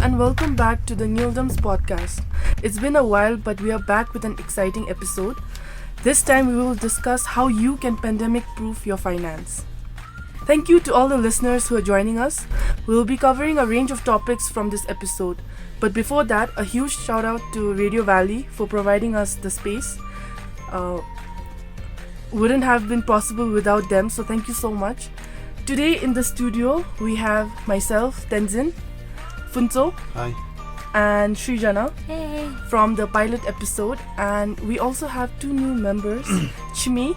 and welcome back to the NgulDumb's podcast. It's been a while, but we are back with an exciting episode. This time we will discuss how you can pandemic-proof your finance. Thank you to all the listeners who are joining us. We will be covering a range of topics from this episode. But before that, a huge shout out to Radio Valley for providing us the space. Wouldn't have been possible without them, so thank you so much. Today in the studio, we have myself, Tenzin, Phuntsho, hi, and Srijana Hey. from the pilot episode. And we also have two new members, Chimi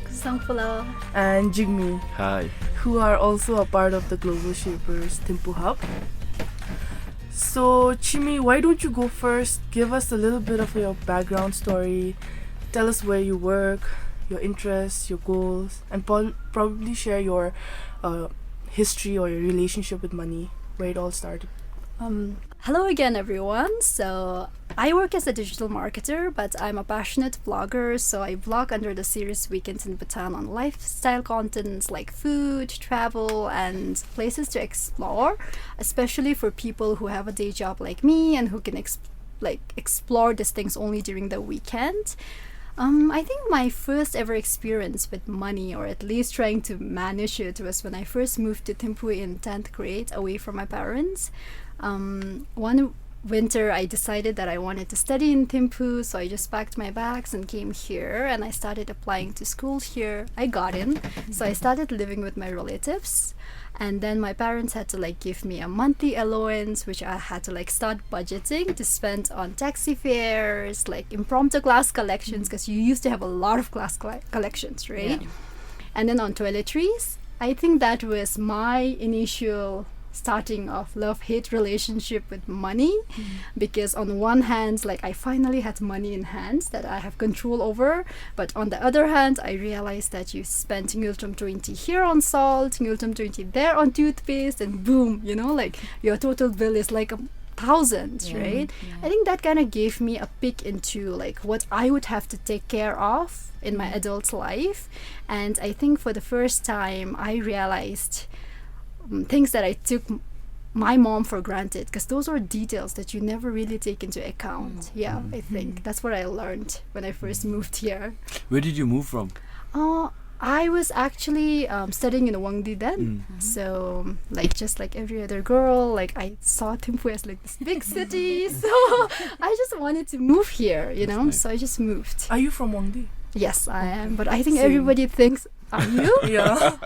Sangpula. and Jigme, hi. who are also a part of the Global Shapers Thimphu Hub. So, Chimi, why don't you go first? Give us a little bit of your background story. Tell us where you work, your interests, your goals, and probably share your history or your relationship with money, where it all started. Hello again, everyone. So I work as a digital marketer, but I'm a passionate vlogger. So I vlog under the series Weekends in Bhutan on lifestyle contents like food, travel, and places to explore, especially for people who have a day job like me and who can explore these things only during the weekend. I think my first ever experience with money, or at least trying to manage it, was when I first moved to Thimphu in 10th grade away from my parents. One winter I decided that I wanted to study in Thimphu, so I just packed my bags and came here, and I started applying to school here. I got in, so I started living with my relatives. And then my parents had to give me a monthly allowance, which I had to start budgeting to spend on taxi fares, impromptu class collections, because you used to have a lot of class collections, right? Yeah. And then on toiletries. I think that was my initial starting of love-hate relationship with money, because on one hand, I finally had money in hand that I have control over, but on the other hand, I realized that you spent NgulDumb 20 here on salt, NgulDumb 20 there on toothpaste, and boom, your total bill is 1,000, right? I think that kind of gave me a peek into what I would have to take care of in my adult life. And I think for the first time I realized things that I took my mom for granted, because those are details that you never really take into account. I think that's what I learned when I first moved here. Where did you move from? I was actually studying in Wangdi then. So just like every other girl, I saw Thimphu as this big city, so I just wanted to move here, Nice. So I just moved. Are you from Wangdi? Yes, I am, but I think Same. everybody thinks, are you? Yeah.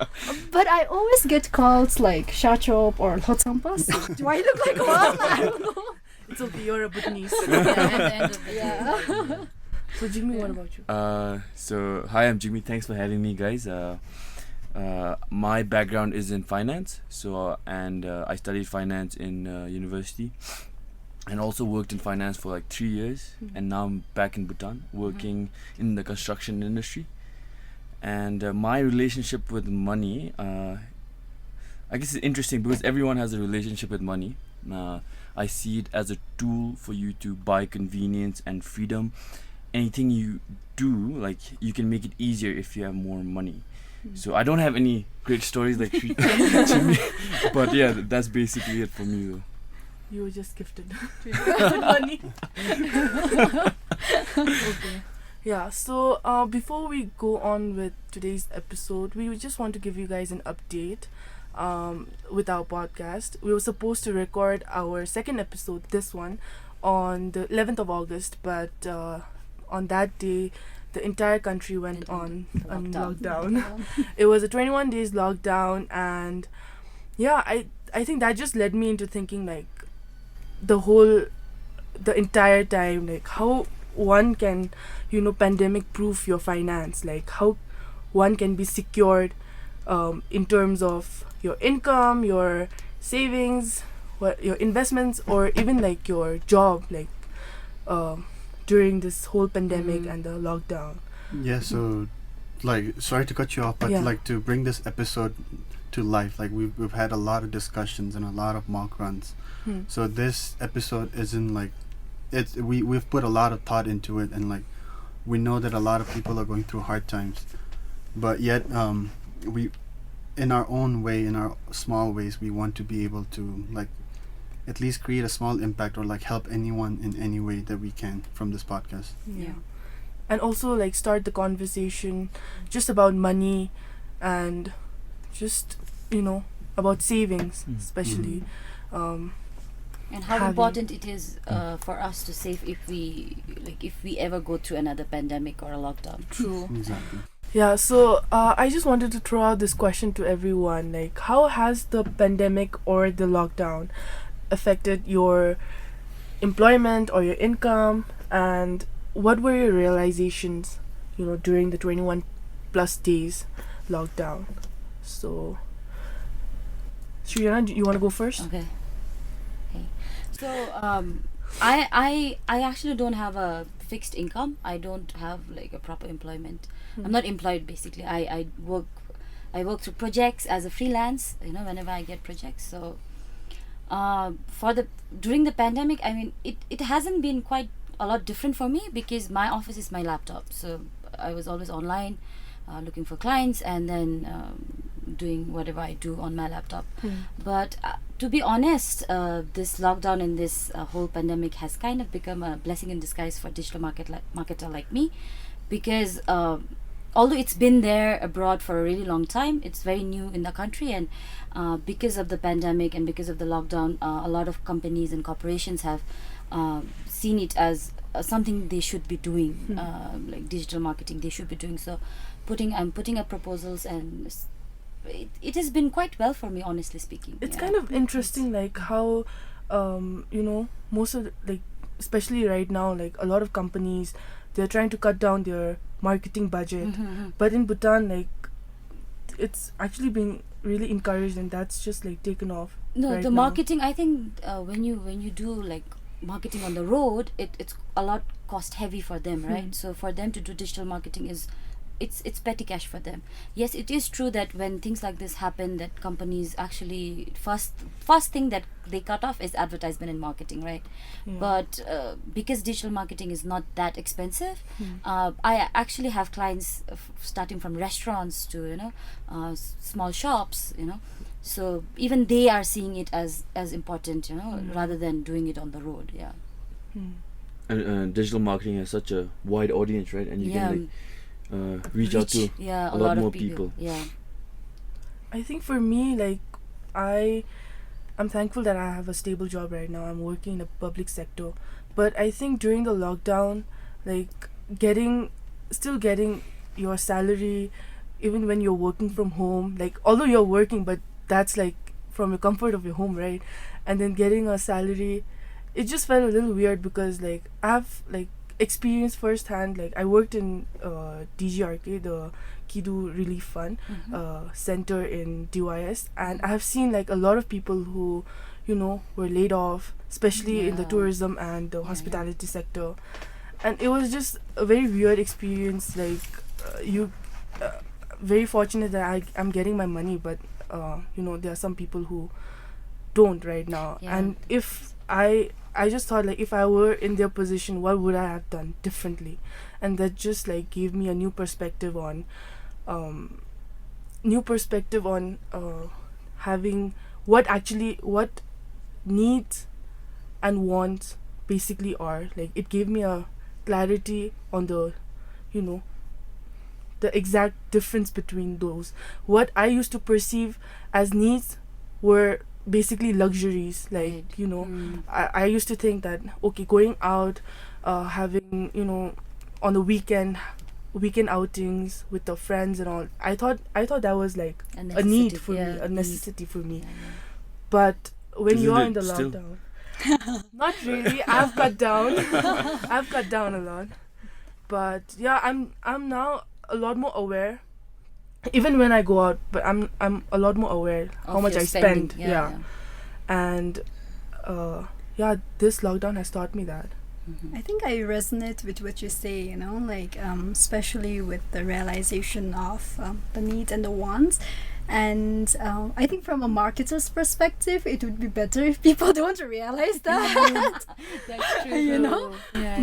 But I always get calls like Shachop or Hotsampas. Do I look like one? I don't know. It's okay, you're a Bhutanese. At the end of the day. So, Jigme, what about you? So hi, I'm Jimmy. Thanks for having me, guys. My background is in finance, and I studied finance in university, and also worked in finance for 3 years. And now I'm back in Bhutan, working in the construction industry. And my relationship with money, I guess it's interesting because everyone has a relationship with money. I see it as a tool for you to buy convenience and freedom. Anything you do, you can make it easier if you have more money. So I don't have any great stories like Chimi, but yeah, that's basically it for me though. You were just gifted with money. Okay. Yeah, so before we go on with today's episode, we just want to give you guys an update with our podcast. We were supposed to record our second episode, this one, on the 11th of August, but on that day, the entire country went on lockdown. It was a 21 days lockdown, and yeah, I think that just led me into thinking the entire time, how one can, pandemic proof your finance, how one can be secured in terms of your income, your savings, your investments, or even your job, during this whole pandemic and the lockdown. Yeah, so sorry to cut you off, but to bring this episode to life, we've had a lot of discussions and a lot of mock runs. So this episode isn't we've put a lot of thought into it, and we know that a lot of people are going through hard times, but yet we, in our own way, in our small ways, we want to be able to at least create a small impact or like help anyone in any way that we can from this podcast. Yeah. And also like start the conversation just about money and just, about savings, especially. And how having- important it is for us to save if we ever go through another pandemic or a lockdown. True. Exactly. Yeah, so I just wanted to throw out this question to everyone. Like, how has the pandemic or the lockdown affected your employment or your income? And what were your realizations, during the 21 plus days lockdown? So, Srijana, do you want to go first? Okay. So I actually don't have a fixed income. I don't have like a proper employment. I'm not employed basically. I work through projects as a freelance, whenever I get projects. So during the pandemic, I mean it hasn't been quite a lot different for me because my office is my laptop. So I was always online looking for clients and then doing whatever I do on my laptop. But to be honest, this lockdown and this whole pandemic has kind of become a blessing in disguise for digital marketer like me, because although it's been there abroad for a really long time, it's very new in the country, and because of the pandemic and because of the lockdown, a lot of companies and corporations have seen it as something they should be doing, like digital marketing they should be doing. So I'm putting up proposals, and it has been quite well for me, honestly speaking. It's kind of interesting, like how most of especially right now, like a lot of companies, they're trying to cut down their marketing budget, but in Bhutan, like it's actually being really encouraged, and that's just like taken off. No, right the now. marketing, I think when you do like marketing on the road, it's a lot cost heavy for them, right? So for them to do digital marketing it's petty cash for them. Yes, it is true that when things like this happen, that companies actually first thing that they cut off is advertisement and marketing, right? But because digital marketing is not that expensive, I actually have clients starting from restaurants to small shops, so even they are seeing it as important, rather than doing it on the road. And digital marketing has such a wide audience, right? And you can reach out to a a lot more people. I think for me, like I'm thankful that I have a stable job right now. I'm working in the public sector, but I think during the lockdown, like still getting your salary even when you're working from home, like although you're working, but that's like from the comfort of your home, right? And then getting a salary, it just felt a little weird because like I've like experienced firsthand, like I worked in DGRK, the Kidu Relief Fund center in DYS, and I have seen like a lot of people who were laid off, especially in the tourism and the hospitality sector, and it was just a very weird experience. Like very fortunate that I'm getting my money, but there are some people who don't right now, and if I just thought, like, if I were in their position, what would I have done differently? And that just like gave me a new perspective on having what needs and wants basically are. Like, it gave me a clarity on the exact difference between those. What I used to perceive as needs were basically luxuries, like I used to think that okay, going out, having on the weekend outings with the friends and all, I thought that was like a need for me, a necessity for me. But when Isn't you're it in the still? lockdown, not really. I've cut down. I've cut down a lot, but yeah, I'm now a lot more aware. Even when I go out, but I'm a lot more aware how much I spend. And this lockdown has taught me that. I think I resonate with what you say, like especially with the realization of the needs and the wants. And I think from a marketer's perspective, it would be better if people don't realize that. That's true.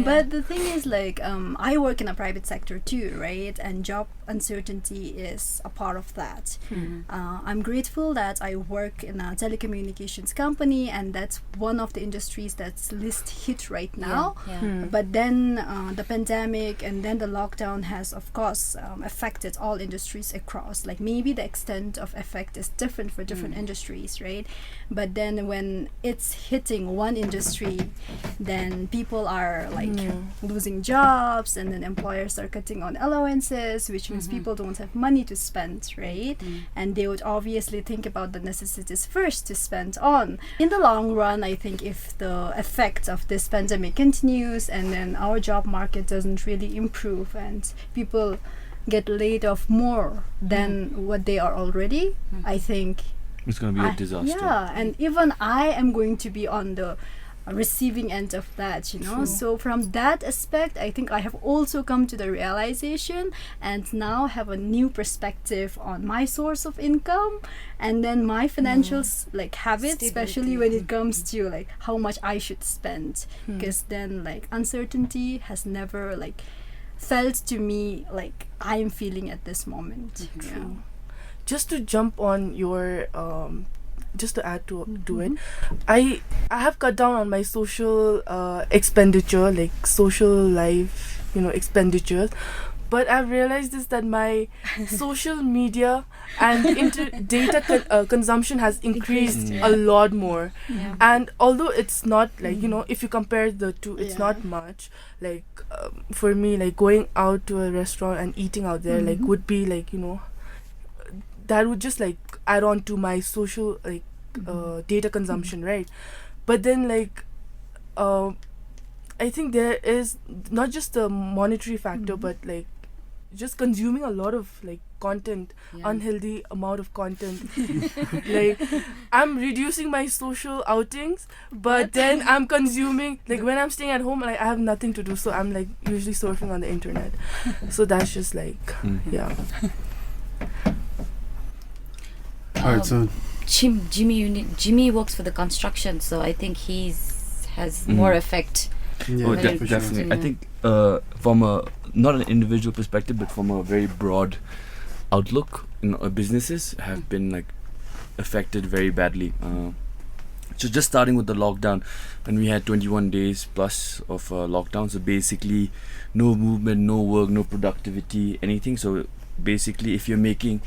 But the thing is, like, I work in a private sector too, right? And job uncertainty is a part of that. Mhm. I'm grateful that I work in a telecommunications company, and that's one of the industries that's least hit right now. Yeah. But then the pandemic and then the lockdown has, of course, affected all industries across. Like maybe the extent of effect is different for different industries, right? But then when it's hitting one industry, then people are like losing jobs, and then employers are cutting on allowances, which means people don't have money to spend, right? And they would obviously think about the necessities first to spend on. In the long run, I think if the effect of this pandemic continues and then our job market doesn't really improve and people get laid off more than what they are already, I think It's going to be a disaster. yeah, and even I am going to be on the receiving end of that, you know. True. So from that aspect, I think I have also come to the realization and now have a new perspective on my source of income and then my financial like habits, especially when it comes to like how much I should spend, because then like uncertainty has never like felt to me like I am feeling at this moment. True. Just to jump on your just to add to it, I have cut down on my social expenditure, like social life, expenditures. But I've realized this, that my social media and data consumption has increased a lot more. Yeah. And although it's not like, if you compare the two, it's not much. Like for me, like going out to a restaurant and eating out there, like would be like, that would just like add on to my social like data consumption, right? But then like I think there is not just a monetary factor, but like just consuming a lot of like content, unhealthy amount of content. Like I'm reducing my social outings, but then I'm consuming, like when I'm staying at home, like I have nothing to do, so I'm like usually surfing on the internet. So that's just like Alright, so Jimmy works for the construction, so I think has more effect. Oh, When it- definitely. I yeah. think from a not an individual perspective, but from a very broad outlook, businesses have been like affected very badly. So just starting with the lockdown, when we had 21 days plus of lockdown, so basically no movement, no work, no productivity, anything. So basically, if you're making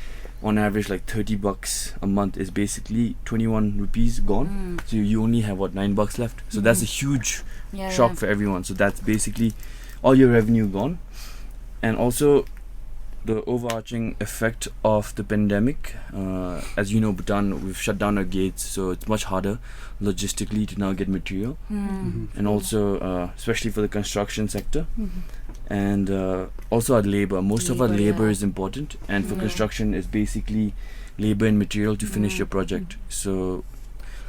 on average like $30 a month, is basically 21 rupees gone. So you only have $9 left. So that's a huge shock for everyone. So that's basically all your revenue gone. And also the overarching effect of the pandemic, as you know, Bhutan, we've shut down our gates, so it's much harder logistically to now get material. And also especially for the construction sector. And also our labor. Most of our labor is important, and for construction is basically labor and material to finish your project. So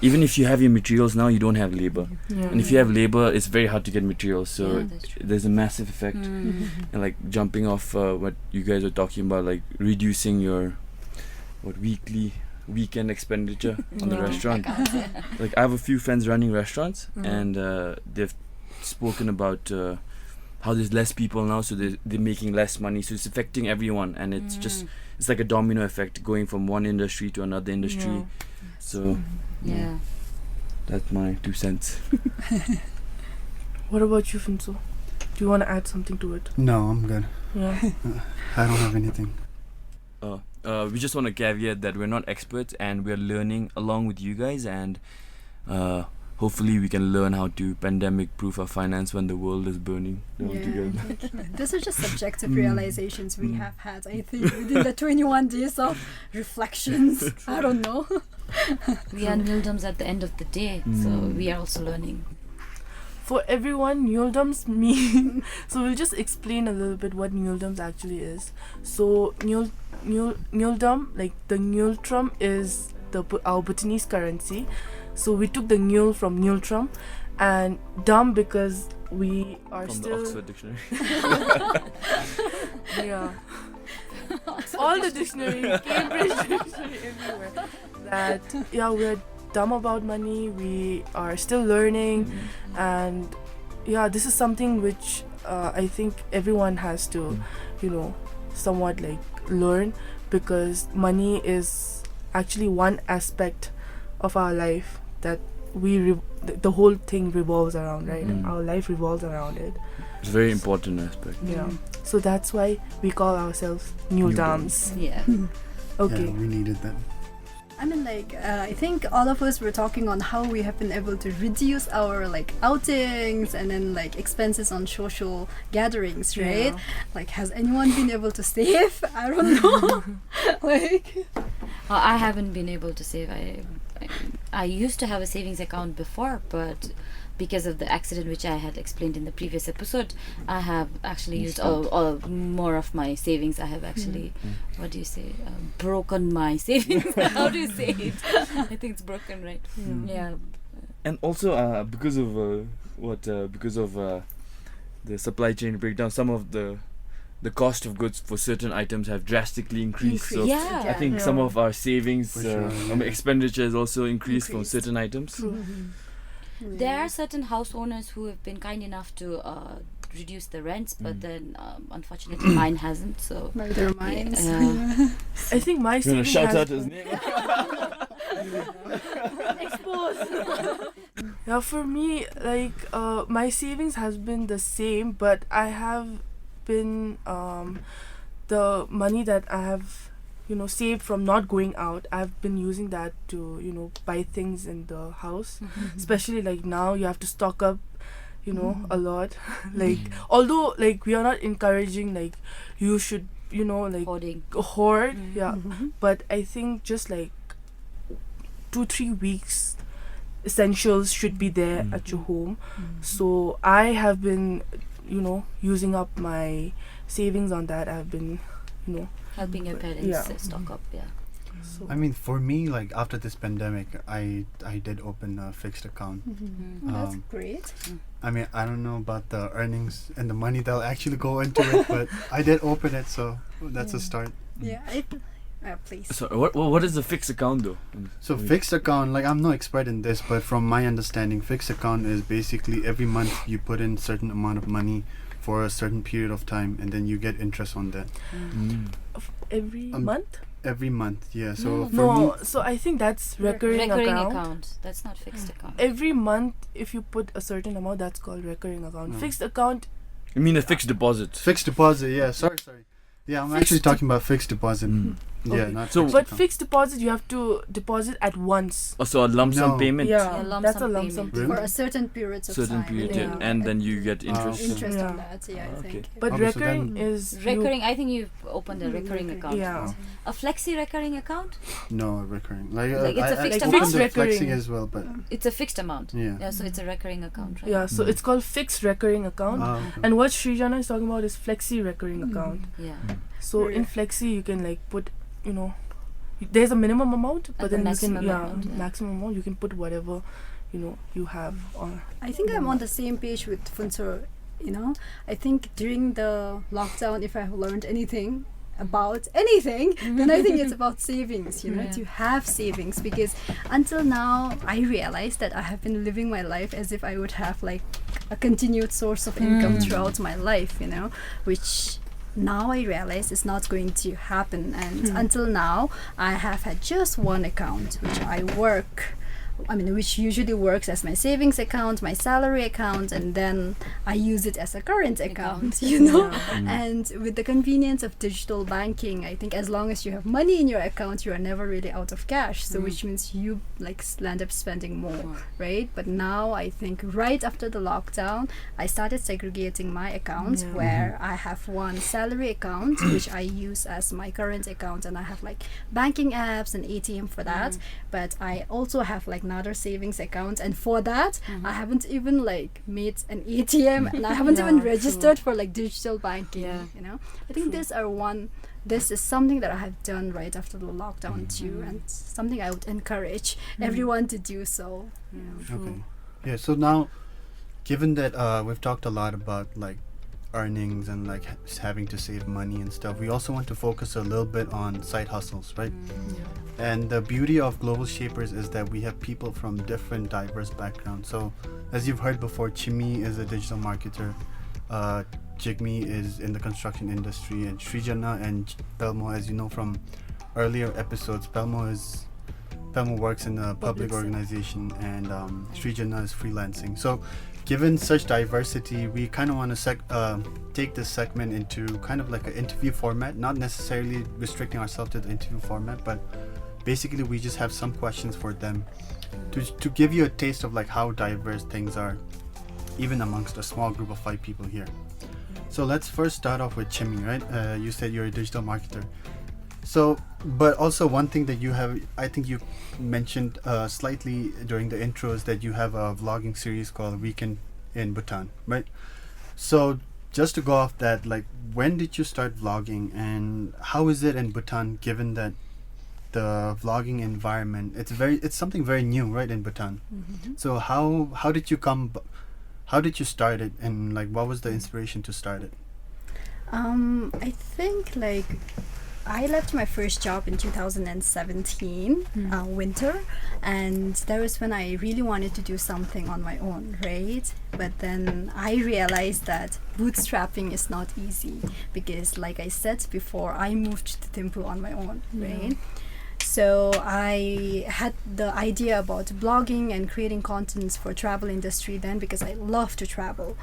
even if you have your materials now, you don't have labor. And if you have labor, it's very hard to get materials. So there's a massive effect. And like jumping off what you guys are talking about, like reducing your weekend expenditure on the restaurant. Like I have a few friends running restaurants, and they've spoken about how there's less people now, so they're making less money, so it's affecting everyone, and it's just it's like a domino effect going from one industry to another industry. So that's my 2 cents. What about you, Phuntsho? Do you want to add something to it? no, I'm good. Yeah. I don't have anything. We just want to caveat that we're not experts, and we're learning along with you guys, and hopefully we can learn how to pandemic-proof our finance when the world is burning down together. These are just subjective realizations we have had, I think, within the 21 days of reflections. I don't know. We are NgulDumbs at the end of the day, so we are also learning. For everyone, NgulDumps mean. So we'll just explain a little bit what NgulDumps actually is. So NgulDumb, like the Ngultrum, is our Bhutanese currency. So we took the Ngul from Ngultrum, and Dumb because we are From still the Oxford Dictionary. all the dictionary, Cambridge dictionary, everywhere. That we're dumb about money. We are still learning, and this is something which I think everyone has to, somewhat like learn, because money is actually one aspect of our life that the whole thing revolves around, right? Our life revolves around it. It's a very important aspect. Yeah. So that's why we call ourselves NgulDumbs. Yeah. Okay. Yeah, we needed that. I mean, like, I think all of us were talking on how we have been able to reduce our like outings and then like expenses on social gatherings, right? Yeah. Like, has anyone been able to save? I don't know. Like, I haven't been able to save. I used to have a savings account before, but because of the accident which I had explained in the previous episode, I have actually used all more of my savings. I have actually, what do you say, broken my savings. How do you say it? I think it's broken, right? Yeah. And also because of the supply chain breakdown, some of the cost of goods for certain items have drastically increased. So Yeah. I think some of our savings, For sure. expenditure has also increased from certain items. There are certain house owners who have been kind enough to reduce the rents, but then unfortunately mine hasn't. So murder minds. I think my You want to savings shout has out his name? Yeah, for me, like my savings has been the same, but I have been the money that I have saved from not going out, I've been using that to buy things in the house. Especially like now you have to stock up a lot. Like although like we are not encouraging like you should like hoarding. hoard, yeah, but I think just like 2-3 weeks essentials should be there at your home. So I have been using up my savings on that. I've been Helping your parents Yeah. stock up, yeah. so I mean, for me, like after this pandemic, I did open a fixed account. That's Um, great. I mean, I don't know about the earnings and the money that'll actually go into it, but I did open it, so that's a start. Yeah, please. So what is the fixed account though? So fixed account, like I'm no expert in this, but from my understanding, fixed account is basically every month you put in certain amount of money for a certain period of time, and then you get interest on that every Um, month. every month. Yeah. So No. for me, No, so I think that's recurring account. That's not fixed account. Every month, if you put a certain amount, that's called recurring account. No. Fixed account, You mean a fixed deposit? fixed deposit. Yeah. Sorry. Yeah, I'm Fixed actually talking about fixed deposit. Yeah, Okay. not So- fixed but account. fixed deposit you have to deposit at once. Also a lump sum No. payment? Yeah, Yeah, lump that's sum a lump sum payment. Really? For payment. a certain period of Certain time. period, yeah. and then you get interest. okay. Interest Yeah. on that, yeah, I Okay. think. But Okay, so recurring then- is Recurring, I think you've opened a recurring recurring. account. Yeah. A flexi recurring account? No, recurring. Like it's a I fixed opened amount? the Fixed flexi recurring. as well, but It's a fixed amount. yeah. So it's a recurring account, right? Yeah, so it's called fixed recurring account. Okay. And what Srijana is talking about is flexi recurring account. Yeah. So in flexi you can like put there's a minimum amount, but And then the you can maximum amount, yeah. maximum amount you can put whatever you have on. I think I'm on the same page with Phuntsho. I think during the lockdown, if I've learned anything about anything, then I think it's about savings, Yeah. to have savings, because until now I realized that I have been living my life as if I would have like a continued source of income throughout my life, which now I realize is not going to happen. And until now I have had just one account which usually works as my savings account, my salary account, and then I use it as a current account, And with the convenience of digital banking, I think as long as you have money in your account, you are never really out of cash. So which means you like land up spending more, right? But now I think right after the lockdown, I started segregating my accounts where I have one salary account, which I use as my current account, and I have like banking apps and ATM for that. But I also have like another savings account, and for that I haven't even like made an ATM, and I haven't even registered for like digital banking. I think this is something that I have done right after the lockdown too, and something I would encourage everyone to do so. Okay. Yeah. So now, given that we've talked a lot about like earnings and like having to save money and stuff, we also want to focus a little bit on side hustles, right? And the beauty of Global Shapers is that we have people from different diverse backgrounds. So as you've heard before, Chimi is a digital marketer, Jigme is in the construction industry, and Srijana and Pelmo, as you know from earlier episodes, Pelmo works in a public organization, and Srijana is freelancing. So given such diversity, we kind of want to take this segment into kind of like an interview format, not necessarily restricting ourselves to the interview format, but basically we just have some questions for them to give you a taste of like how diverse things are, even amongst a small group of 5 people here. So let's first start off with Chimi, right? You said you're a digital marketer. So, but also one thing that you have, I think you mentioned slightly during the intros, that you have a vlogging series called Weekend in Bhutan, right? So just to go off that, like, when did you start vlogging, and how is it in Bhutan, given that the vlogging environment, it's something very new, right, in Bhutan? Mm-hmm. So how did you start it, and like what was the inspiration to start it? I think like I left my first job in 2017 winter, and that was when I really wanted to do something on my own, right? But then I realized that bootstrapping is not easy, because like I said before, I moved to Thimphu on my own, right? So I had the idea about blogging and creating contents for travel industry then, because I love to travel.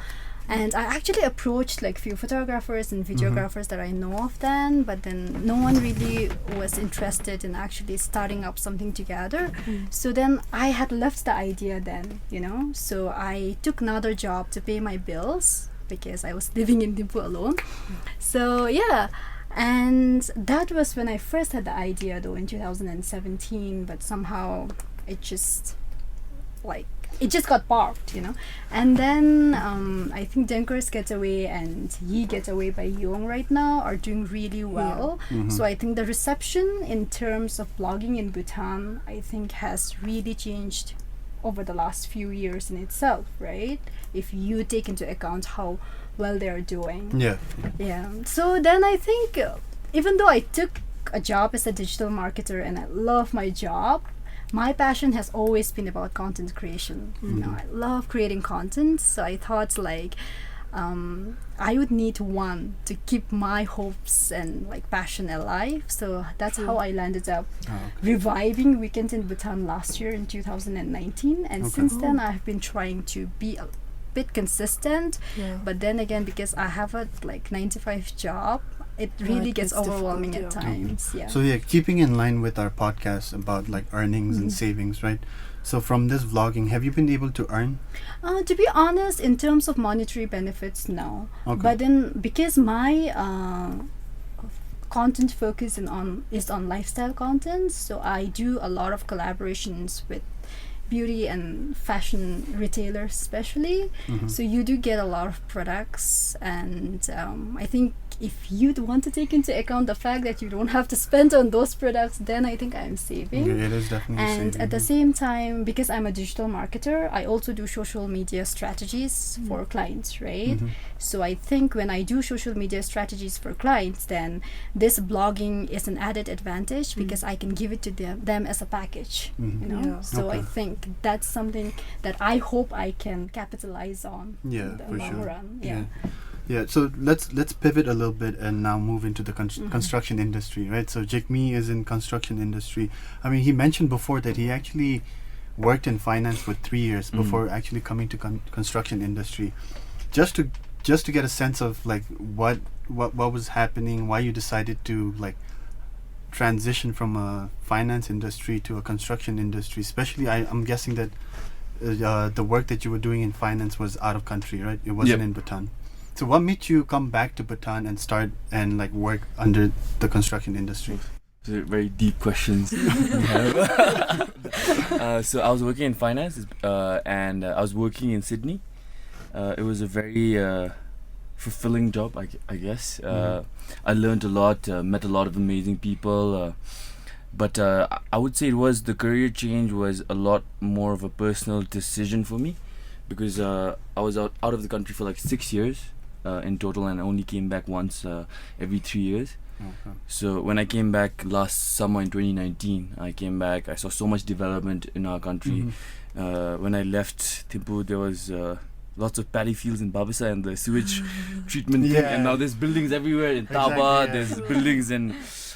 And I actually approached like few photographers and videographers that I know of then, but then no one really was interested in actually starting up something together. So then I had left the idea then, you know. So I took another job to pay my bills, because I was living in Thimphu alone. So yeah. And that was when I first had the idea though, in 2017, but somehow it just got parked, you know. And then I think Denker's Getaway and Ye Getaway by Young right now are doing really well. So I think the reception in terms of blogging in Bhutan, I think, has really changed over the last few years in itself, right? If you take into account how well they're doing. Yeah. So then I think even though I took a job as a digital marketer and I love my job, my passion has always been about content creation. You know, I love creating content, so I thought like I would need one to keep my hopes and like passion alive. So that's how I landed up reviving Weekend in Bhutan last year in 2019, and since then I've been trying to be a bit consistent, but then again, because I have a like 9-to-5 job, it really gets overwhelming at times. So yeah, keeping in line with our podcast about like earnings and savings, right? So from this vlogging, have you been able to earn? To be honest, in terms of monetary benefits, no. But then because my content focus is on lifestyle content, so I do a lot of collaborations with beauty and fashion retailers especially. So you do get a lot of products, and I think if you want to take into account the fact that you don't have to spend on those products, then I think I'm saving. Yeah, it is definitely and saving. At the same time, because I'm a digital marketer, I also do social media strategies for clients, right? So I think when I do social media strategies for clients, then this blogging is an added advantage, because I can give it to them as a package, you know. So I think that's something that I hope I can capitalize on in the long run. Yeah, so let's pivot a little bit and now move into the construction industry, right? So Jigme is in construction industry. I mean, he mentioned before that he actually worked in finance for 3 years before actually coming to construction industry. Just to get a sense of like what was happening, why you decided to like transition from a finance industry to a construction industry. Especially, I'm guessing that the work that you were doing in finance was out of country, right? It wasn't in Bhutan. So what made you come back to Bhutan and start and like work under the construction industry? Very deep questions. So I was working in finance, and I was working in Sydney. It was a very fulfilling job, I guess. I learned a lot, met a lot of amazing people. But I would say the career change was a lot more of a personal decision for me, because I was out of the country for like 6 years in total, and I only came back once every 3 years. So when I came back last summer in 2019, I came back, I saw so much development in our country. When I left Thimphu, there was lots of paddy fields in Babisa and the sewage treatment thing, and now there's buildings everywhere in Taba, there's buildings in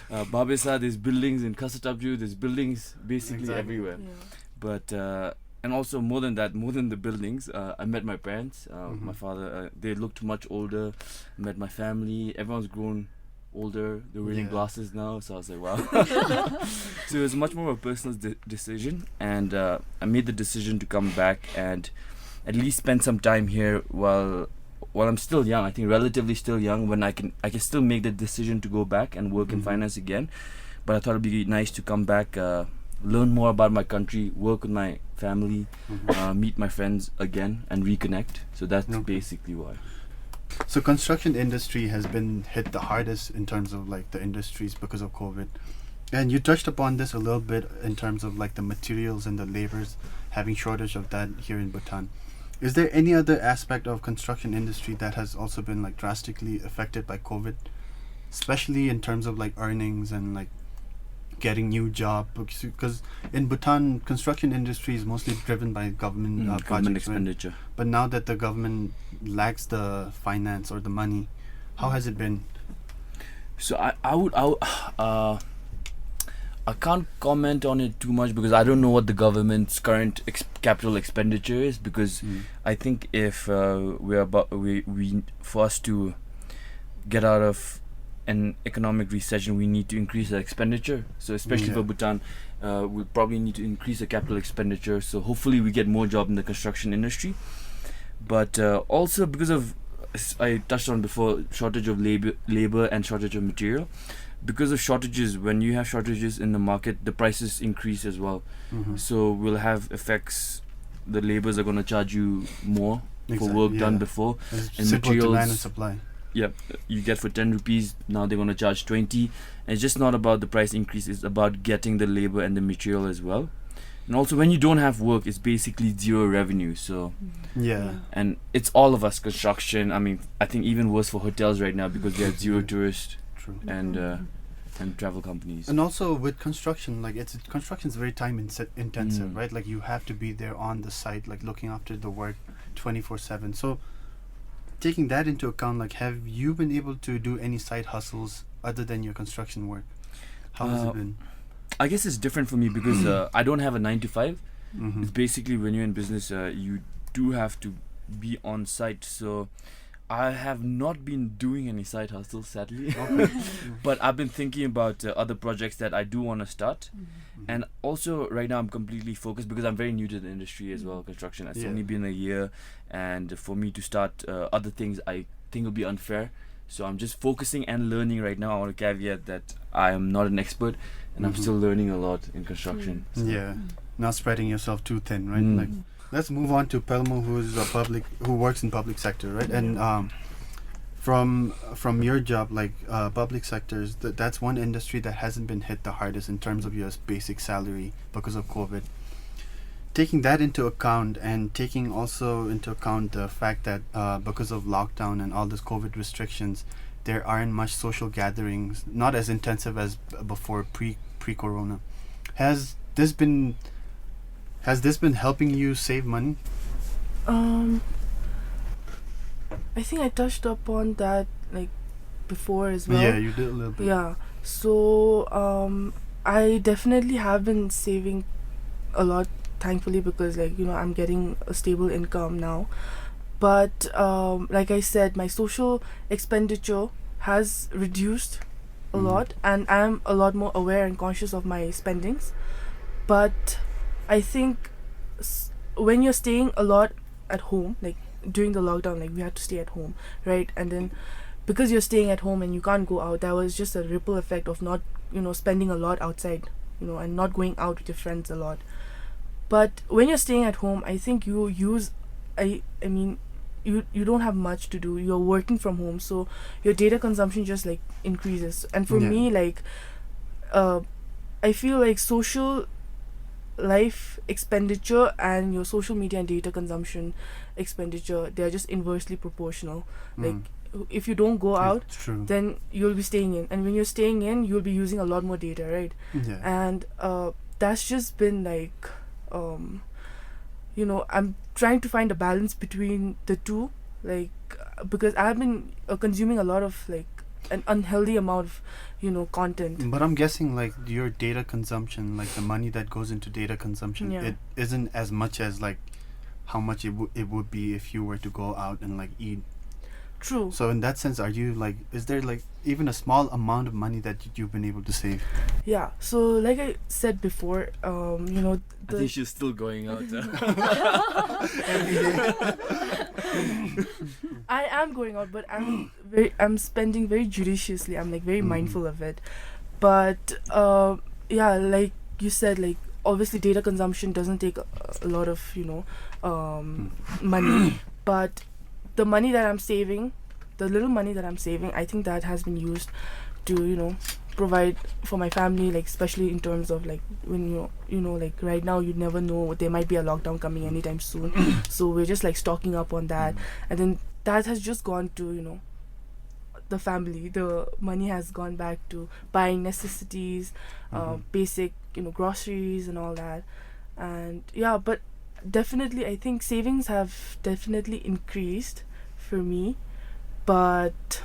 Babisa, there's buildings in Kasatabju, there's buildings basically everywhere. But and also more than the buildings, I met my parents, my father, they looked much older. I met my family, everyone's grown older, they're wearing glasses now, so I was like, wow. So it was much more of a personal decision, and I made the decision to come back and at least spend some time here while I'm still young. I think relatively still young, when I can still make the decision to go back and work in finance again. But I thought it'd be nice to come back, learn more about my country, work with my family, meet my friends again, and reconnect. So that's basically why. So construction industry has been hit the hardest in terms of like the industries because of COVID. And you touched upon this a little bit in terms of like the materials and the labors, having shortage of that here in Bhutan. Is there any other aspect of construction industry that has also been like drastically affected by COVID, especially in terms of like earnings and like getting new job? Because in Bhutan, construction industry is mostly driven by government government projects, expenditure. right? But now that the government lacks the finance or the money, how has it been? So I can't comment on it too much because I don't know what the government's current capital expenditure is, because I think if for us to get out of an economic recession, we need to increase the expenditure. So especially for Bhutan, we'll probably need to increase the capital expenditure. So hopefully we get more job in the construction industry. But also because of, I touched on before, shortage of labor and shortage of material. Because of shortages, when you have shortages in the market, the prices increase as well. So we'll have effects. The laborers are going to charge you more for work done before. And materials, demand and supply. Yeah, you get for 10 rupees, now they're going to charge 20. And it's just not about the price increase, it's about getting the labor and the material as well. And also when you don't have work, it's basically zero revenue. So and it's all of us, construction. I mean, I think even worse for hotels right now because they have zero tourists. And travel companies. And also with construction, like construction is very time intensive, right? Like you have to be there on the site, like looking after the work 24/7. So taking that into account, like have you been able to do any side hustles other than your construction work? How has it been? I guess it's different for me because I don't have a 9 to 5. It's basically when you're in business, you do have to be on site. So I have not been doing any side hustles, sadly. But I've been thinking about other projects that I do want to start. And also right now I'm completely focused because I'm very new to the industry as well, construction. It's only been a year, and for me to start other things, I think will be unfair. So I'm just focusing and learning right now. I want to caveat that I am not an expert and I'm still learning a lot in construction. So. Not spreading yourself too thin, right? Like, let's move on to Pelmo, who works in public sector, right? And from your job, like public sectors, that's one industry that hasn't been hit the hardest in terms of your basic salary because of COVID. Taking that into account, and taking also into account the fact that because of lockdown and all this COVID restrictions, there aren't much social gatherings, not as intensive as before pre-corona. Has this been helping you save money? I think I touched upon that like before as well. Yeah, you did a little bit. Yeah. So I definitely have been saving a lot, thankfully, because like I'm getting a stable income now. But like I said, my social expenditure has reduced a lot, and I'm a lot more aware and conscious of my spendings. But I think when you're staying a lot at home, like during the lockdown, like we had to stay at home, right? And then because you're staying at home and you can't go out, there was just a ripple effect of not spending a lot outside, and not going out with your friends a lot. But when you're staying at home, I think you use you don't have much to do. You're working from home, so your data consumption just like increases. And for me, like I feel like social life expenditure and your social media and data consumption expenditure, they're just inversely proportional. Like if you don't go out, then you'll be staying in, and when you're staying in, you'll be using a lot more data, right? And that's just been like I'm trying to find a balance between the two, like because I've been consuming a lot of like an unhealthy amount of content. But I'm guessing like your data consumption, like the money that goes into data consumption, it isn't as much as like how much it would be if you were to go out and like eat. True. So in that sense, is there like even a small amount of money that you've been able to save? Yeah. So like I said before, I think she's still going out. Every day. I am going out, but I'm spending very judiciously. I'm like very mindful of it. But like you said, like obviously data consumption doesn't take a lot of money, but the money that I'm saving, the little money that I'm saving, I think that has been used to provide for my family, like especially in terms of like when like right now you never know, there might be a lockdown coming anytime soon. So we're just like stocking up on that, and then that has just gone to the family. The money has gone back to buying necessities, basic groceries and all that. And but definitely I think savings have definitely increased for me, but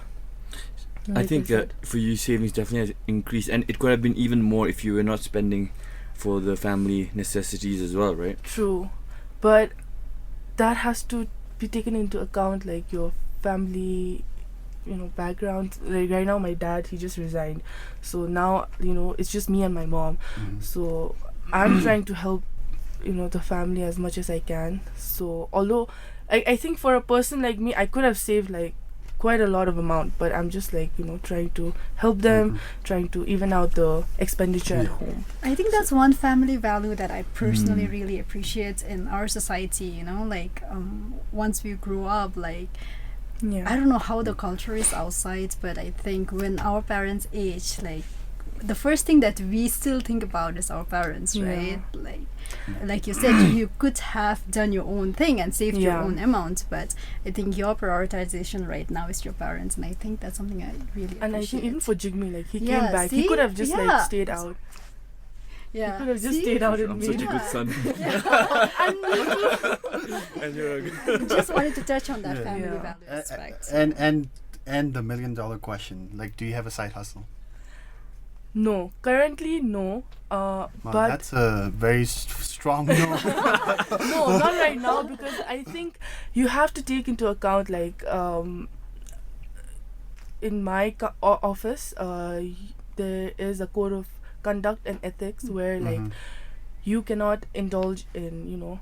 I think for you savings definitely has increased, and it could have been even more if you were not spending for the family necessities as well, right? True, but that has to be taken into account, like your family background. Like right now my dad, he just resigned, so now it's just me and my mom. So I'm trying to help the family as much as I can. So although I think for a person like me, I could have saved like quite a lot of amount, but I'm just like trying to help them, trying to even out the expenditure at home. I think that's one family value that I personally really appreciate in our society, like once we grew up, like I don't know how the culture is outside, but I think when our parents age, like the first thing that we still think about is our parents, right? Like you said, you could have done your own thing and saved your own amount, but I think your prioritization right now is your parents, and I think that's something I really appreciate. And I think even for Jigme, like he came back, he could have just like stayed out. Yeah, he could have just stayed out. I'm such a good son. And you're a good. Just wanted to touch on that family value aspect. And the $1 million question, like, do you have a side hustle? No, currently no. Wow, But that's a very strong no. no, not right now, because I think you have to take into account like in my office there is a code of conduct and ethics where like you cannot indulge in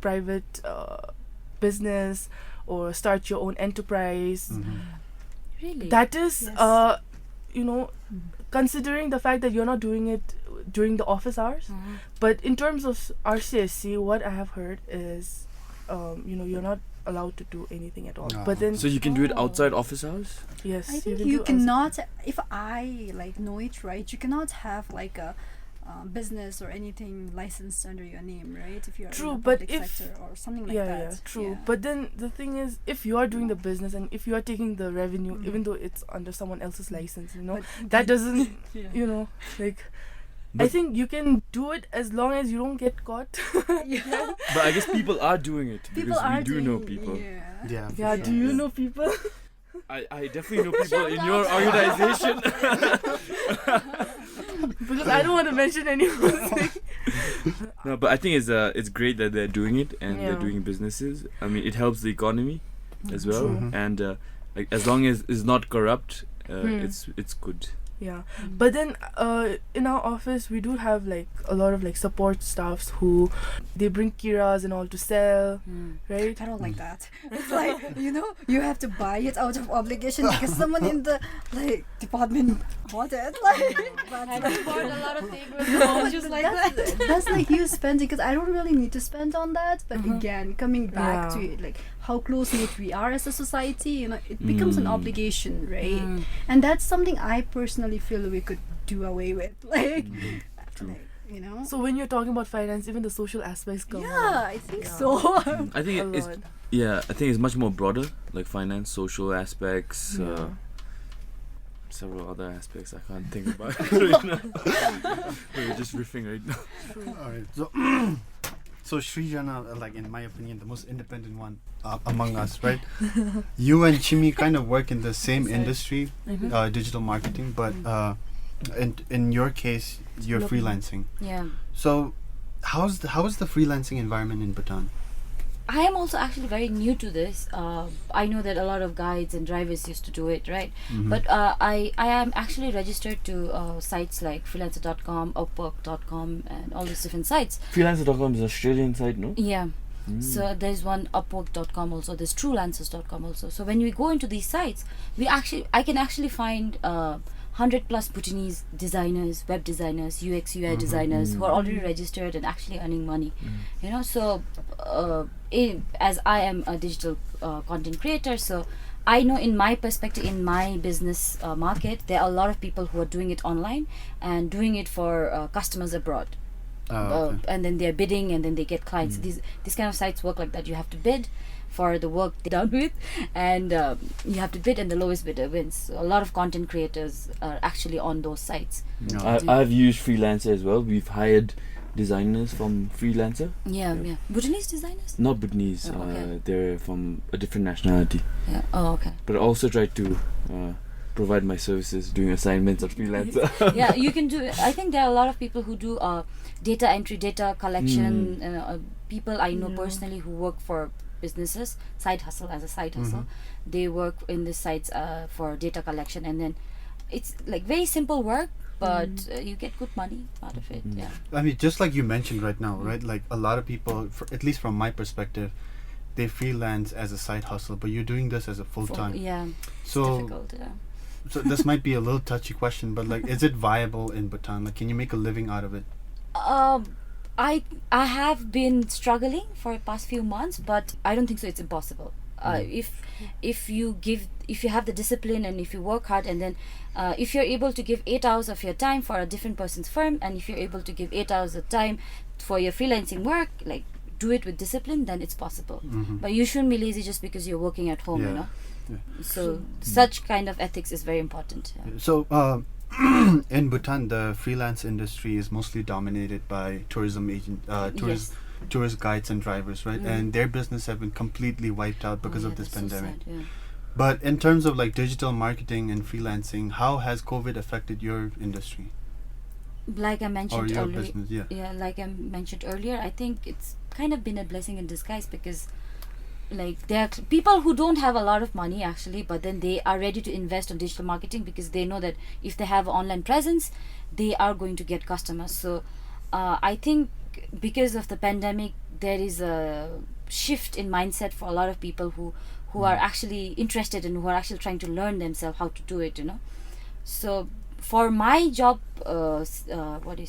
private business or start your own enterprise. Really? That is considering the fact that you're not doing it during the office hours. But in terms of RCSC, what I have heard is you're not allowed to do anything at all. But then So you can do it outside office hours? yes, I think can you do cannot, if I like know it right, you cannot have like a business or anything licensed under your name, right? If you're True, in the but public if- sector or something like yeah, that. yeah, true. Yeah. But then the thing is, if you are doing the business and if you are taking the revenue, even though it's under someone else's license, But that doesn't, yeah. like. I But- think you can do it as long as you don't get caught. Yeah. But I guess people are doing it People because are we do know doing- people. Yeah. Yeah. for Yeah, sure. do you know people? I definitely know people in your organization. Because I don't want to mention anyone's name. No, but I think it's great that they're doing it and they're Yeah. doing businesses. I mean, it helps the economy as well, True. and like as long as it's not corrupt, it's good. Yeah, but then in our office we do have like a lot of like support staffs who they bring kiras and all to sell, right? I don't like that. It's like, you have to buy it out of obligation because someone in the like department bought it. I bought a lot of tables just like that. That's like you spending, because I don't really need to spend on that. But again, coming back to it, like how close knit we are as a society, it becomes an obligation, right? And that's something I personally feel we could do away with, like, True. like, So when you're talking about finance, even the social aspects come. yeah, I think Yeah. so. I A think it's lot. I think it's much more broader, like finance, social aspects, Yeah. several other aspects I can't think about right now. We're just riffing right now. All right. So So Srijana, like in my opinion, the most independent one among us, right? You and Chimi kind of work in the same industry, digital marketing, but in your case, you're freelancing. Yeah. So how is the freelancing environment in Bhutan? I am also actually very new to this. I know that a lot of guides and drivers used to do it, right? But I am actually registered to sites like freelancer.com, upwork.com, and all these different sites. Freelancer.com is an Australian site, no? Yeah. So there's one upwork.com also. There's truelancers.com also. So when we go into these sites, I can actually find 100 plus Bhutanese designers, web designers, UX UI designers who are already registered and actually earning money. You know, so as I am a digital content creator, so I know in my perspective, in my business market, there are a lot of people who are doing it online and doing it for customers abroad. Okay. And then they're bidding and then they get clients. These kind of sites work like that. You have to bid for the work they're done with, and you have to bid, and the lowest bidder wins. So a lot of content creators are actually on those sites. I've used Freelancer as well. We've hired designers from Freelancer. Yeah. Bhutanese designers? Not Bhutanese. Oh, okay. They're from a different nationality. Yeah. Oh, okay. But I also tried to provide my services doing assignments at Freelancer. Yeah, you can do. I think there are a lot of people who do data entry, data collection. People I know personally who work for businesses, side hustle as a side hustle. They work in the sites for data collection, and then it's like very simple work, but you get good money out of it. Yeah. I mean, just like you mentioned right now, right? Like a lot of people, at least from my perspective, they freelance as a side hustle, but you're doing this as a full time. Yeah. So it's difficult. Yeah. So this might be a little touchy question, but like, is it viable in Bhutan? Like, can you make a living out of it? I have been struggling for the past few months, but I don't think so. It's impossible. If you have the discipline and if you work hard, and then if you're able to give 8 hours of your time for a different person's firm, and if you're able to give 8 hours of time for your freelancing work, like do it with discipline, then it's possible. But you shouldn't be lazy just because you're working at home, you know. Yeah. So such kind of ethics is very important. Yeah. So in Bhutan, the freelance industry is mostly dominated by tourism tourist guides and drivers, right? And their business have been completely wiped out because of this pandemic. So sad, yeah. But in terms of like digital marketing and freelancing, how has COVID affected your industry Like I or mentioned your earlier, business? Yeah. like I mentioned earlier, I think it's kind of been a blessing in disguise, because like there are people who don't have a lot of money actually, but then they are ready to invest on digital marketing because they know that if they have online presence, they are going to get customers. So I think because of the pandemic, there is a shift in mindset for a lot of people who are actually interested and who are actually trying to learn themselves how to do it, you know. So for my job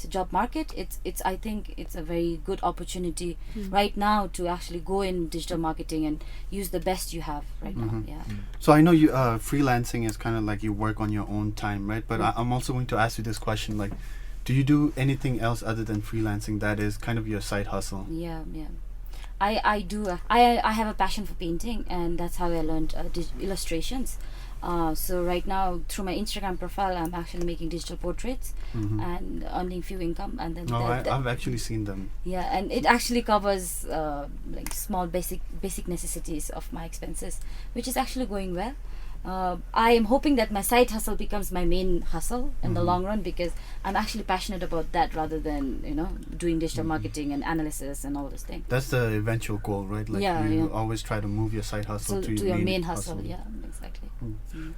job market, it's I think it's a very good opportunity right now to actually go in digital marketing and use the best you have right now. Yeah. So I know you freelancing is kind of like you work on your own time, right? But I'm also going to ask you this question, like, do you do anything else other than freelancing that is kind of your side hustle? Yeah. I do. I have a passion for painting, and that's how I learned illustrations. So right now, through my Instagram profile, I'm actually making digital portraits and earning few income. And then I've actually seen them. Yeah, and it actually covers like small basic necessities of my expenses, which is actually going well. I am hoping that my side hustle becomes my main hustle in the long run, because I'm actually passionate about that rather than, you know, doing digital marketing and analysis and all those things. That's the eventual goal, right? Like you always try to move your side hustle to your main hustle. Yeah, exactly.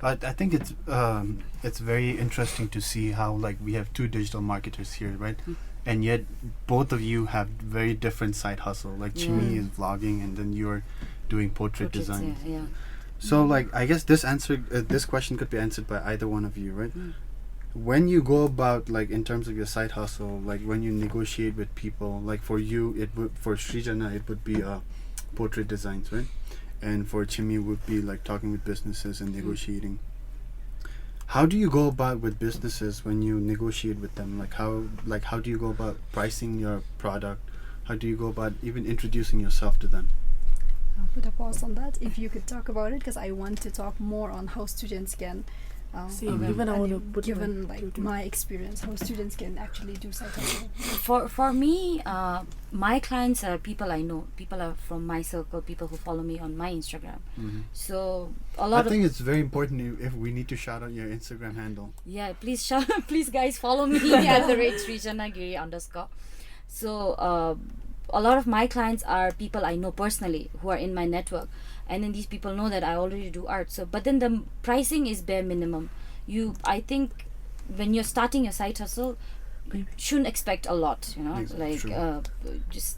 I think it's very interesting to see how like we have two digital marketers here, right? And yet both of you have very different side hustle. Like Chimi is vlogging, and then you're doing portrait design. Yeah. So like I guess this question could be answered by either one of you, right? When you go about like in terms of your side hustle, like when you negotiate with people, like for you for Srijana it would be portrait designs, right? And for Chimi would be like talking with businesses and negotiating. How do you go about with businesses when you negotiate with them? Like how do you go about pricing your product? How do you go about even introducing yourself to them? I'll put a pause on that if you could talk about it, because I want to talk more on how students can given like my experience, how students can actually do side hustle. For me, my clients are people I know. People are from my circle. People who follow me on my Instagram. So a lot I think it's very important if we need to shout out your Instagram handle. Yeah, please guys follow me at the rate Srijana _. So a lot of my clients are people I know personally who are in my network, and then these people know that I already do art. So but then the pricing is bare minimum. I think when you're starting your side hustle, shouldn't expect a lot, you know. Just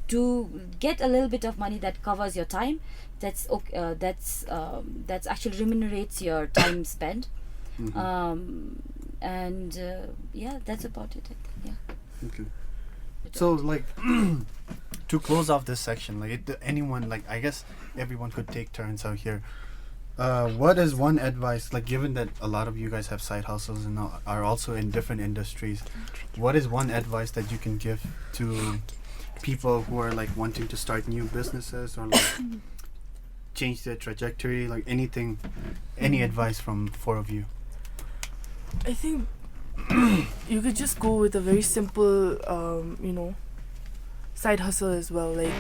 to get a little bit of money that covers your time. That's okay. That's actually remunerates your time spent. Yeah, that's about it, I think. Yeah. Okay. So like to close off this section, like anyone, like I guess everyone could take turns out here. What is one advice, like given that a lot of you guys have side hustles and are also in different industries, what is one advice that you can give to people who are like wanting to start new businesses or like change their trajectory, like anything, any advice from four of you? I think you could just go with a very simple, side hustle as well. Like,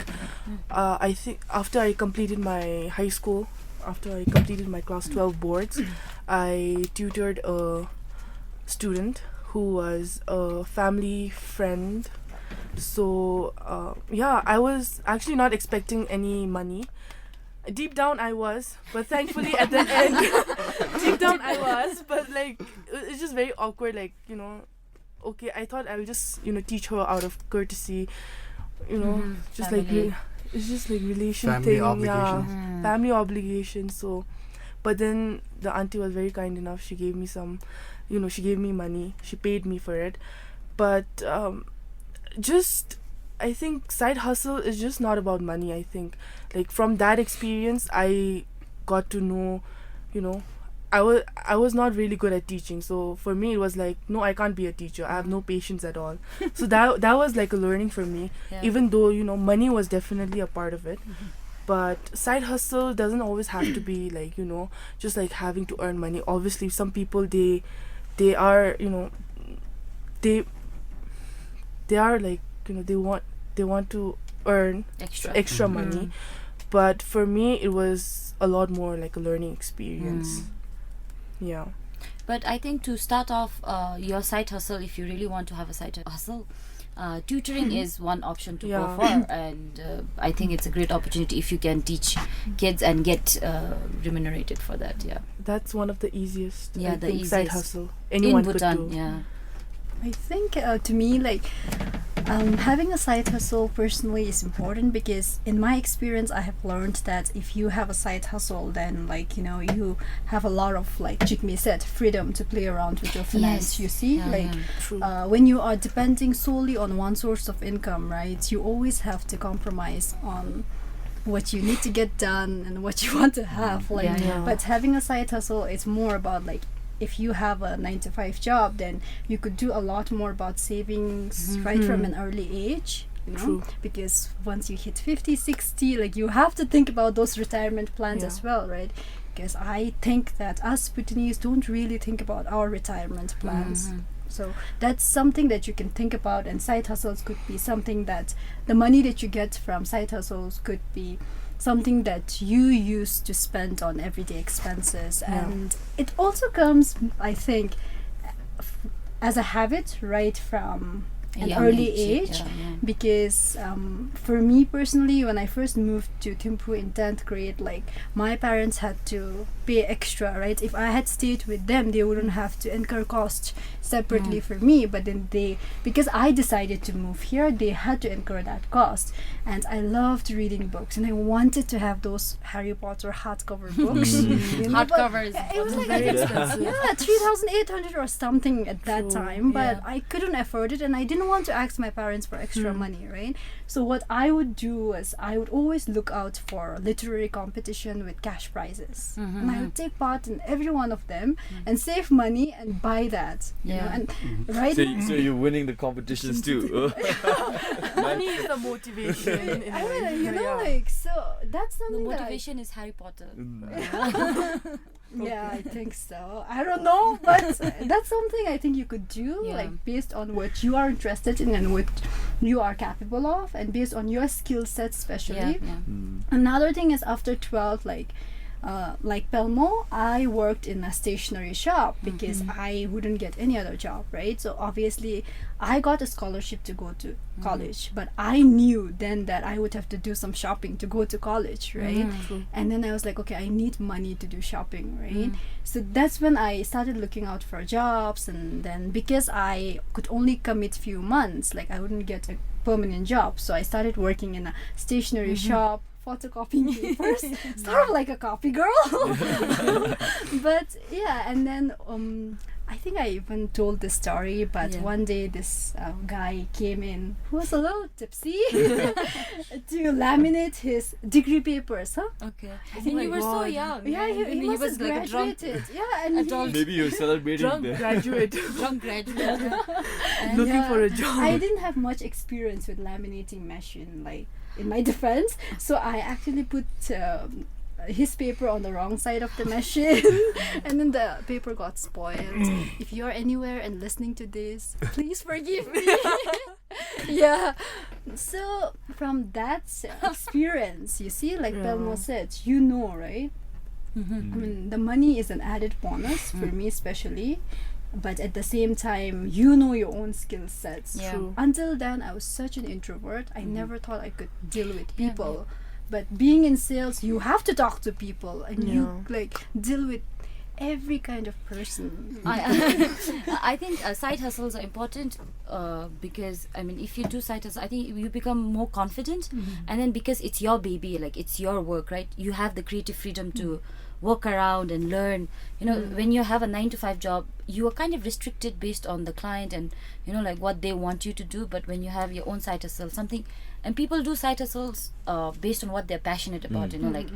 I think after I completed my high school, after I completed my class 12 boards, I tutored a student who was a family friend. So, I was actually not expecting any money. Deep down I was, but thankfully at the end, deep down I was, but like, it's just very awkward, like, okay, I thought I would just, teach her out of courtesy, just family. like, it's just like relation Family thing, obligations. family obligation. So, but then the auntie was very kind enough. She gave me some, she gave me money. She paid me for it. But I think side hustle is just not about money. I think like from that experience, I got to know, I was not really good at teaching. So for me, it was like, no, I can't be a teacher. I have no patience at all. So that was like a learning for me. Yeah. Even though money was definitely a part of it. But side hustle doesn't always have to be like just like having to earn money. Obviously, some people they are they are like they want to earn extra money. But for me, it was a lot more like a learning experience. Yeah. But I think to start off your side hustle, if you really want to have a side hustle, tutoring is one option to go for, and I think it's a great opportunity if you can teach kids and get remunerated for that. Yeah, that's one of the easiest. Yeah, the easiest side hustle anyone in Bhutan. could do. Yeah, I think to me, like having a side hustle personally is important because in my experience I have learned that if you have a side hustle, then like you have a lot of, like Jigme said, freedom to play around with your finance. Yes. You see, True. when you are depending solely on one source of income, right, you always have to compromise on what you need to get done and what you want to have, like but having a side hustle, it's more about like, if you have a 9-to-5 job, then you could do a lot more about savings right from an early age, True. because once you hit 50, 60, like you have to think about those retirement plans as well, right? Because I think that us Bhutanese don't really think about our retirement plans. So that's something that you can think about, and side hustles could be something that the money that you get from side hustles could be something that you use to spend on everyday expenses. And it also comes, I think, as a habit right from an early age, because for me personally, when I first moved to Thimphu in 10th grade, like my parents had to pay extra, right? If I had stayed with them, they wouldn't have to incur costs separately for me, but then because I decided to move here, they had to incur that cost. And I loved reading books, and I wanted to have those Harry Potter hardcover books. Hardcovers. It was like Very expensive. 3,800 or something at that time, but I couldn't afford it, and I didn't want to ask my parents for extra money, right? So what I would do was I would always look out for literary competition with cash prizes, and I would take part in every one of them and save money and buy that. You know? And right. So you're winning the competitions too. Money is the motivation. I mean, like, so that's The something motivation is Harry Potter. Yeah, I think so. I don't know, but that's something I think you could do, like based on what you are interested in and what you are capable of, and based on your skill set especially. Mm. Another thing is after 12, like Pelmo, I worked in a stationery shop because I wouldn't get any other job, right? So obviously I got a scholarship to go to college, but I knew then that I would have to do some shopping to go to college, right? And then I was like, okay, I need money to do shopping, right? So that's when I started looking out for jobs, and then because I could only commit few months, like I wouldn't get a permanent job, so I started working in a stationery shop, photocopying papers, sort of like a copy girl. But yeah, and then I think I even told this story, but one day this guy came in who was a little tipsy to laminate his degree papers, huh? Okay. Oh And my you were so God. young. Yeah, he was was like a drunk, graduated. Yeah, and adult. Maybe you're celebrating Drunk the graduate drunk graduate. And looking for a job. I didn't have much experience with laminating machine, like in my defense, so I actually put his paper on the wrong side of the machine, and then the paper got spoiled. If you're anywhere and listening to this, please forgive me. Yeah. So from that experience, you see, like Pelmo said, you know, right? I mean, the money is an added bonus for me especially, but at the same time, you know your own skill sets. Yeah. True. Until then, I was such an introvert. I never thought I could deal with people. But being in sales, you have to talk to people, and you like deal with every kind of person. I think side hustles are important because I mean, if you do side hustles, I think you become more confident, and then because it's your baby, like it's your work, right? You have the creative freedom to work around and learn. You know, when you have a 9-to-5 job, you are kind of restricted based on the client and like what they want you to do. But when you have your own side hustle, something, and people do side hustles based on what they're passionate about. Like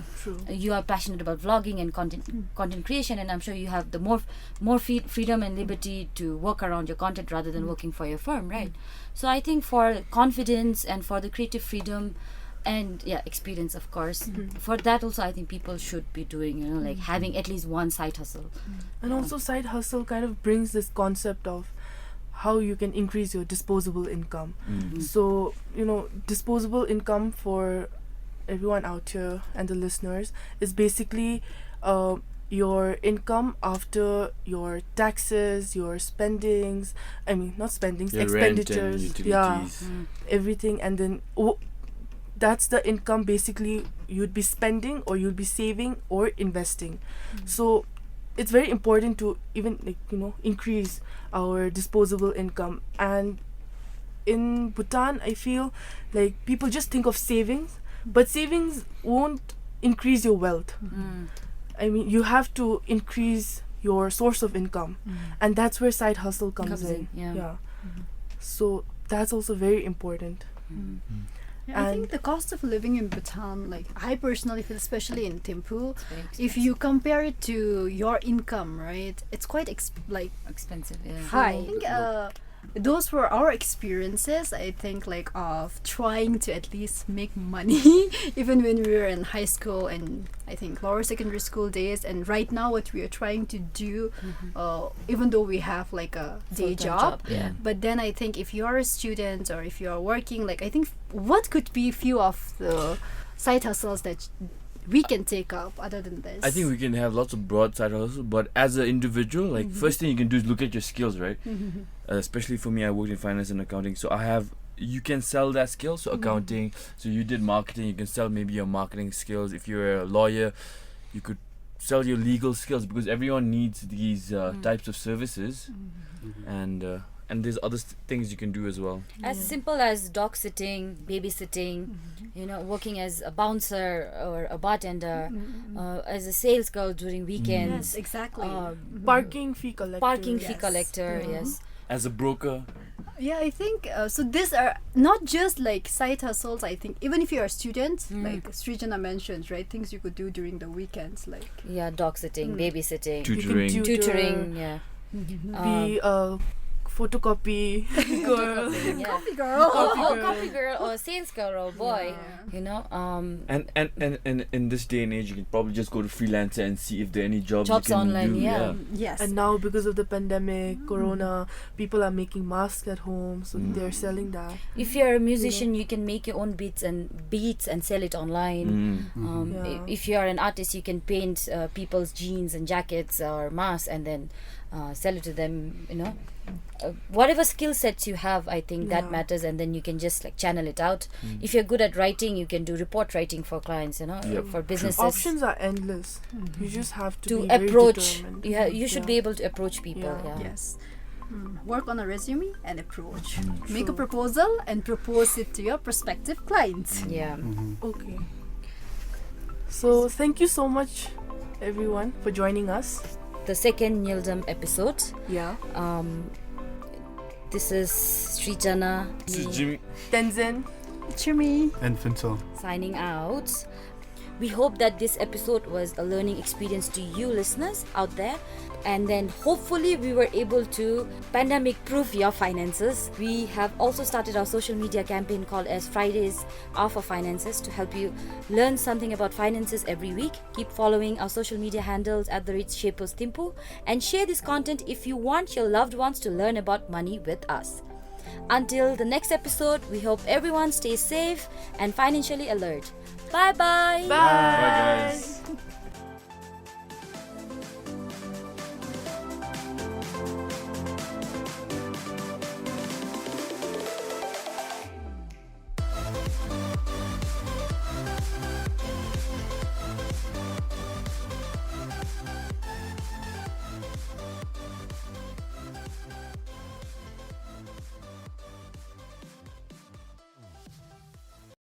you are passionate about vlogging and content creation, and I'm sure you have the more freedom and liberty to work around your content rather than working for your firm, right? So I think for confidence and for the creative freedom and experience, of course, for that also I think people should be doing like having at least one side hustle. And also side hustle kind of brings this concept of how you can increase your disposable income. So disposable income for everyone out here and the listeners is basically your income after your taxes, your spendings, I mean not spendings, your rent and expenditures, utilities. everything, and then that's the income basically you'd be spending or you'd be saving or investing. So it's very important to even increase our disposable income. And in Bhutan, I feel like people just think of savings, but savings won't increase your wealth. I mean, you have to increase your source of income, and that's where side hustle comes in. So that's also very important. Yeah, I think the cost of living in Bhutan, like I personally feel, especially in Thimphu, if you compare it to your income, right, it's quite expensive. high. I think those were our experiences, I think, like of trying to at least make money even when we were in high school and I think lower secondary school days, and right now what we are trying to do, even though we have like a day job, but then I think if you are a student or if you are working, like I think what could be few of the side hustles that we can take up other than this? I think we can have lots of broad side hustles, but as an individual, like first thing you can do is look at your skills, right? Especially for me, I worked in finance and accounting, so you can sell that skill. So accounting, so you did marketing, you can sell maybe your marketing skills. If you're a lawyer, you could sell your legal skills, because everyone needs these types of services, and there's other things you can do as well. As simple as dog sitting, babysitting, working as a bouncer or a bartender, as a sales girl during weekends. Yes, exactly. Parking fee collector. Yes. As a broker. Yeah, I think so. These are not just like side hustles. I think even if you're a student, like Srijana mentions, right, things you could do during the weekends, like dog sitting, babysitting, Tutoring. tutoring, be a photocopy girl. Yeah. Copy girl. Copy girl or sales girl or boy. Yeah. You know. And in this day and age, you can probably just go to Freelancer and see if there are any jobs Jobs you can online, do. yeah. Yes. And now because of the pandemic, corona, people are making masks at home, so they're selling that. If you're a musician, you can make your own beats and sell it online. Yeah. If you are an artist, you can paint people's jeans and jackets or masks and then sell it to them. You know, whatever skill sets you have, I think that Yeah. matters, and then you can just like channel it out. If you're good at writing, you can do report writing for clients. You know, Yep. for businesses. Options are endless. You just have to To be very approach, determined. you should Yeah. be able to approach people. Yeah. Yeah. Yes. Work on a resume and approach. Make a True. proposal and propose it to your prospective clients. Yeah. Okay. So thank you so much, everyone, for joining us. The second NgulDumb episode. Yeah. This is Srijana. This is Jimmy. Tenzin. Chimi. And Phuntsho. Signing out. We hope that this episode was a learning experience to you listeners out there, and then hopefully we were able to pandemic proof your finances. We have also started our social media campaign called as Fridays Are for Finances to help you learn something about finances every week. Keep following our social media handles at @Shapers Thimphu and share this content if you want your loved ones to learn about money with us. Until the next episode, we hope everyone stays safe and financially alert. Bye bye. Bye. Bye, guys.